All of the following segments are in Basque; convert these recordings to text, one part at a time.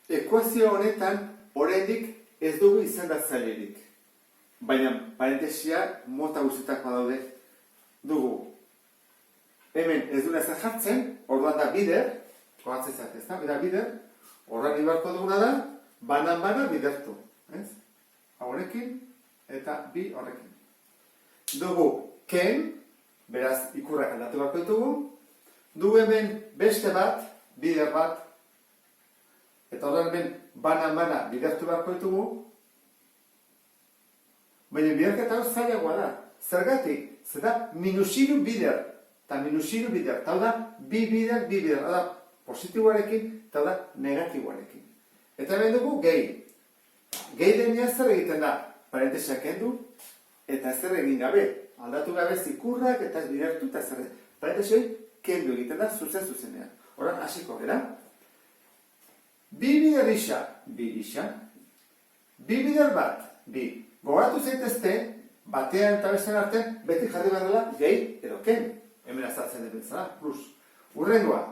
ekuazio honetan oraindik ez dugu izendatzailerik. Baina parentesia mota guztietakoa daude dugu. Hemen ez duna ezer jartzen, orduan da bider, koatzezak ez da, bera bider, horran ibarko duguna da, banan bidertu. Horrekin eta bi horrekin. Dugu ken, beraz ikurrak aldatu barko ditugu, dugu hemen beste bat, bider bat, eta horren hemen banan bidertu barko ditugu, baina biderketa hor zailagoa da. Zergatik, zeda minusiru bider, eta minusiru bider, eta da bi bider, da positiboarekin, eta da negatiboarekin. Eta hemen dugu gehi. Gehi denean zer egiten da, parentesak kendu, eta zer egin gabe. Aldatu gabe zikurrak eta ez bidertu, eta zer egin. Parentesoi kendu egiten da, zuzenean. Horan, hasiko gara. Bi bider isa, bi isa. Bi bider bat, bi. Gogoratu zaitezte, batean eta bestean artean, beti jarri behar dela gehi edo ken. Hemen azaltzen dut bezala, plus. Urrengoa,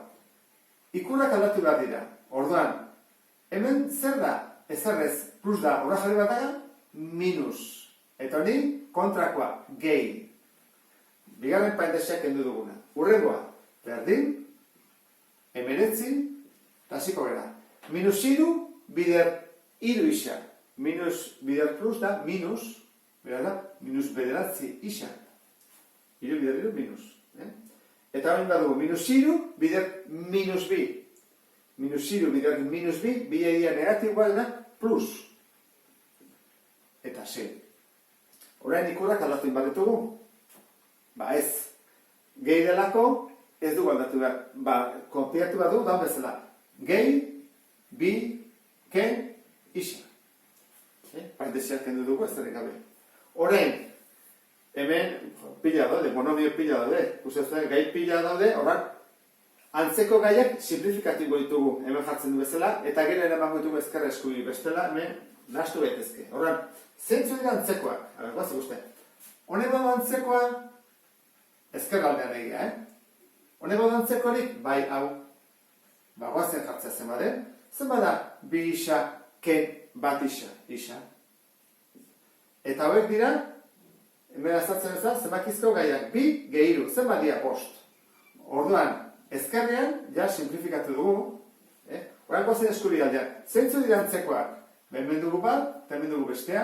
ikurrak aldatu behar dira. Orduan, hemen zer da? Ezerrez, plus da, horra jarri bat daga, minus. Eta honi, kontrakoa, gehi. Bigarren parentesak kendu duguna. Urrengoa, berdin, hemenetzi, eta hasiko gara. Minus iru, bider iru isa. Minus bider plus da, minus, bera da, minus bederatzi isa. Iru bider iru, minus. Eta hori badugu, minus iru, bider minus bi. Minus iru, bider minus bi, bideia negatiboa dena, plus. Eta ze. Orain ikurrak aldatu inbadetugu? Ba ez. Gehi delako, ez dugu aldatu behar. Konpiatu behar dugu, dan bezala. Gehi, bi, ken, isa. Parentesiak kendu dugu, ez dara gabe. Orain, hemen pila daude, monomio pila daude. Kusezuen, gai pila daude, horan, antzeko gaiak simplifikatibo ditugu hemen jartzen du bezala, eta gero eramango ditugu ezkerra eskubi bestela, hemen nahastu gaitezke. Horan, zeintzu dira antzekoak? Guazik uste. Honek badu antzekoa, ezkerra aldean egia, Honek badu antzekorik, bai hau, guazen jartzea zen bade. Zen bada, bi isa, ken, bat isa. Eta hauek dira, hemen azaltzen ez da, zenbakizko gaiak, bi, gehiru, zen badia post. Orduan, ezkerrean, ja, simplifikatu dugu, Horan gozen eskuri aldean, zeintzu dira antzekoak? Hemen dugu bat, eta hemen dugu bestea.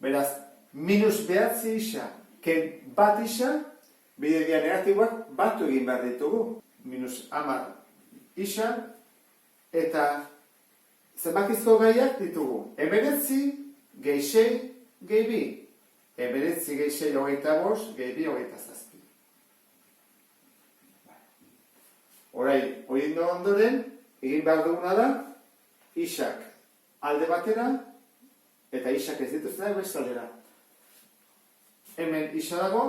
Beraz, minus behatzi isa, ken bat isa, bidegia negatiboak batu egin behar ditugu. Minus hamar isa, eta zenbakizko gaiak ditugu. Hemenetzi, gehi sei, gehi bi. Hemenetzi, gehi sei, hogeita bost, gehi bi, hogeita zazpi. Horai, hori ondoren, egin behar duguna da, isak alde batera, eta isak ez dituzten beste aldera. Hemen isa dago,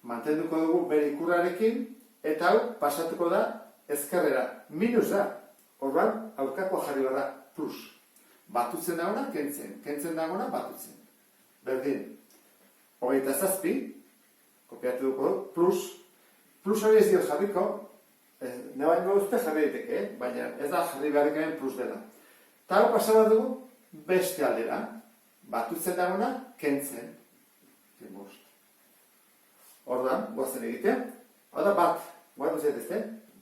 mantenduko dugu bere ikurrarekin, eta hau pasatuko da ezkerrera. Minus da, orduan aurkakoa jarri behar da, plus. Batutzen dagoena, kentzen dagoena, batutzen. Berdin, hogeita zazpi, kopiatu dugu dugu, plus. Plus hori ez dio jarriko, nebaino uste jarri daiteke, baina ez da jarri beharrik hemen plus dela. Eta hau pasaba dugu beste aldera, batutzen dagoena, kentzen. Orduan, goazen egitea. Hau da bat, guatu zaitezte,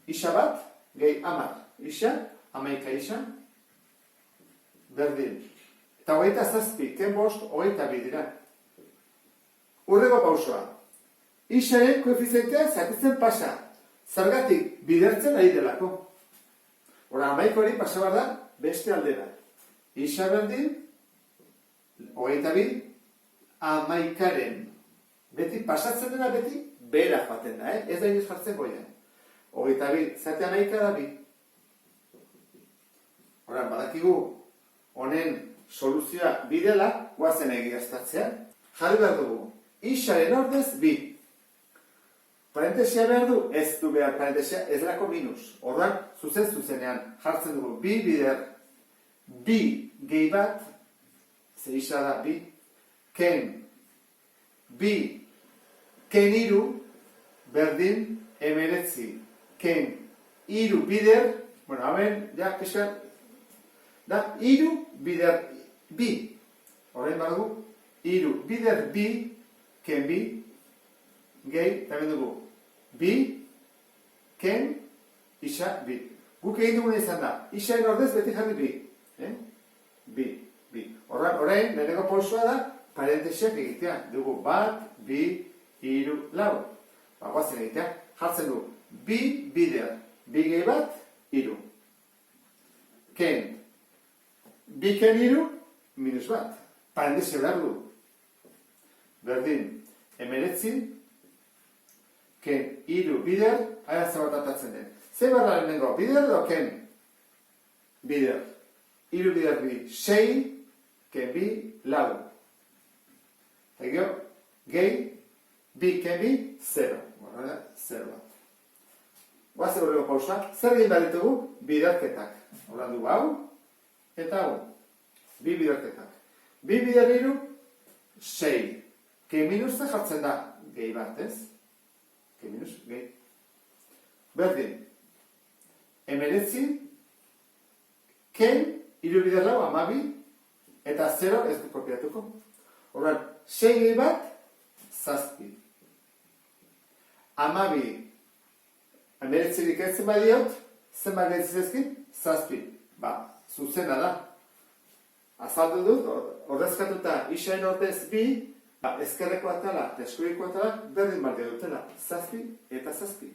isa bat, gehi hamar. Isa, hamaika isa, berdin. Eta hogeita zazpi, ken bost, hogeita bi dira. Urrego pausoa. Isaren koefizientea zatitzen pasa. Zergatik, bidertzen ari delako. Hora, hamaika hori pasa behar da, beste aldera. Isa berdin, hogeita bi, hamaikaren. Beti, pasatzen dena beti, bera joaten da, ez da inoz jartzen goian. Hogeita bi, zate hamaika da bi. Hora, badakigu, honen soluzioa bidela, guazen egiaztatzea. Jarri behar dugu, isaren ordez bi. Parentesia behar du, ez du behar parentesia, ez lako minus. Orduan, zuzenean jartzen dugu, bi bider, bi gehi bat, ze isa da bi, ken, bi, ken iru, berdin, hemeretzi, ken iru bider, bueno, hemen, ja, pixkan, da iru bider bi. Horrein badugu, iru bider bi, ken bi, gehi, eta dugu, bi, ken, isa, bi. Guk egin duguna izan da, isaren ordez beti jarri bi. Bi. Horrein, lehenengo pausua da, parentesiak egitea. Dugu bat, bi, iru, lau. Guazen egitea, jartzen du, bi bider, bi gehi bat, iru. Ken, bi ken iru, minus bat. Parentesi behar du. Berdin, 19, ken iru bider, aia bat atatzen den. Zer barra lehenengo, bider edo ken? Bider. Iru bider bi, 6, ken bi, lau. Eta gero, gehi, bi ken bi, 0. Horrela, 0 bat. Guazen horrego pausa, zer egin behar ditugu? Biderketak. Horrela du hau, eta hau. Bi biderketak. Bi bider iru, 6. Ke minus jartzen da, gehi bat, ez? Ke minus, gehi. Berdin. 19, ken, iru bider lau, 12, eta 0 ez du kopiatuko. Horrela, 6 gehi bat, 7. 12, 19 ez zenbat diot, zenbat gehitzezkin, 7. Zuzena da. Azaldu dut, ordezkatuta isain ordez bi, ezkerreko atala eta eskuriko atala berdin balde dutela, 7 eta 7.